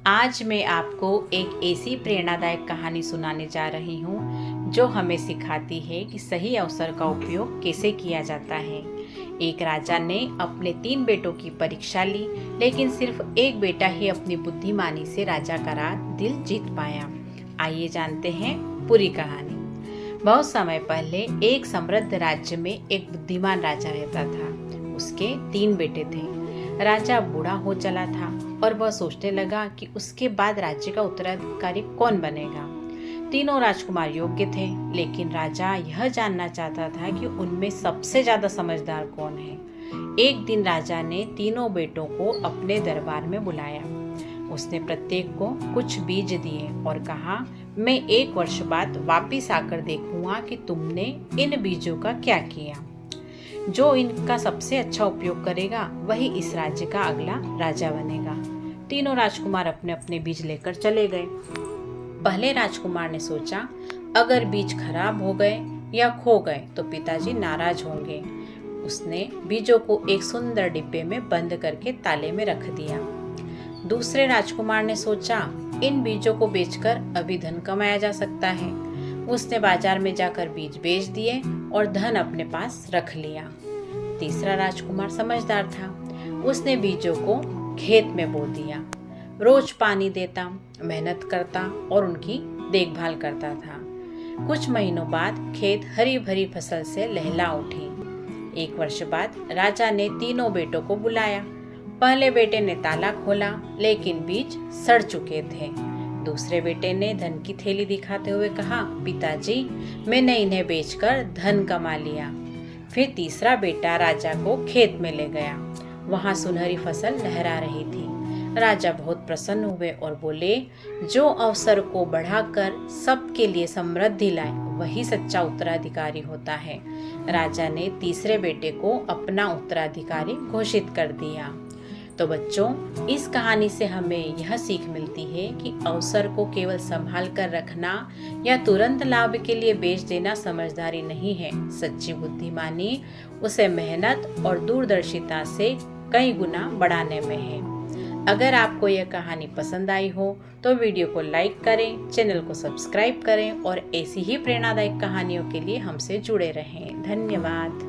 आज मैं आपको एक ऐसी प्रेरणादायक कहानी सुनाने जा रही हूँ जो हमें सिखाती है कि सही अवसर का उपयोग कैसे किया जाता है। एक राजा ने अपने 3 बेटों की परीक्षा ली, लेकिन सिर्फ एक बेटा ही अपनी बुद्धिमानी से राजा का दिल जीत पाया। आइए जानते हैं पूरी कहानी। बहुत समय पहले एक समृद्ध राज्य में एक बुद्धिमान राजा रहता था। उसके 3 बेटे थे। राजा बूढ़ा हो चला था और वह सोचने लगा कि उसके बाद राज्य का उत्तराधिकारी कौन बनेगा। तीनों राजकुमार योग्य थे, लेकिन राजा यह जानना चाहता था कि उनमें सबसे ज्यादा समझदार कौन है। एक दिन राजा ने तीनों बेटों को अपने दरबार में बुलाया। उसने प्रत्येक को कुछ बीज दिए और कहा, मैं 1 वर्ष बाद वापिस आकर देखूंगा कि तुमने इन बीजों का क्या किया। जो इनका सबसे अच्छा उपयोग करेगा वही इस राज्य का अगला राजा बनेगा। तीनों राजकुमार अपने अपने बीज लेकर चले गए। पहले राजकुमार ने सोचा, अगर बीज खराब हो गए या खो गए तो पिताजी नाराज होंगे। उसने बीजों को एक सुंदर डिब्बे में बंद करके ताले में रख दिया। दूसरे राजकुमार ने सोचा, इन बीजों को बेचकर अभी धन कमाया जा सकता है। उसने बाजार में जाकर बीज बेच दिए और धन अपने पास रख लिया। तीसरा राजकुमार समझदार था। उसने बीजों को खेत में बो दिया। रोज पानी देता, मेहनत करता और उनकी देखभाल करता था। कुछ महीनों बाद खेत हरी भरी फसल से लहला उठी। 1 वर्ष बाद राजा ने तीनों बेटों को बुलाया। पहले बेटे ने ताला खोला, लेकिन बीज सड़ चुके थे। दूसरे बेटे ने धन की थैली दिखाते हुए कहा, पिताजी, मैंने इन्हें बेचकर धन कमा लिया। फिर तीसरा बेटा राजा को खेत में ले गया। वहां सुनहरी फसल लहरा रही थी। राजा बहुत प्रसन्न हुए और बोले, जो अवसर को बढ़ाकर सबके लिए समृद्धि लाए वही सच्चा उत्तराधिकारी होता है। राजा ने तीसरे बेटे को अपना उत्तराधिकारी घोषित कर दिया। तो बच्चों, इस कहानी से हमें यह सीख मिलती है कि अवसर को केवल संभाल कर रखना या तुरंत लाभ के लिए बेच देना समझदारी नहीं है। सच्ची बुद्धिमानी उसे मेहनत और दूरदर्शिता से कई गुना बढ़ाने में है। अगर आपको यह कहानी पसंद आई हो तो वीडियो को लाइक करें, चैनल को सब्सक्राइब करें और ऐसी ही प्रेरणादायक कहानियों के लिए हमसे जुड़े रहें। धन्यवाद।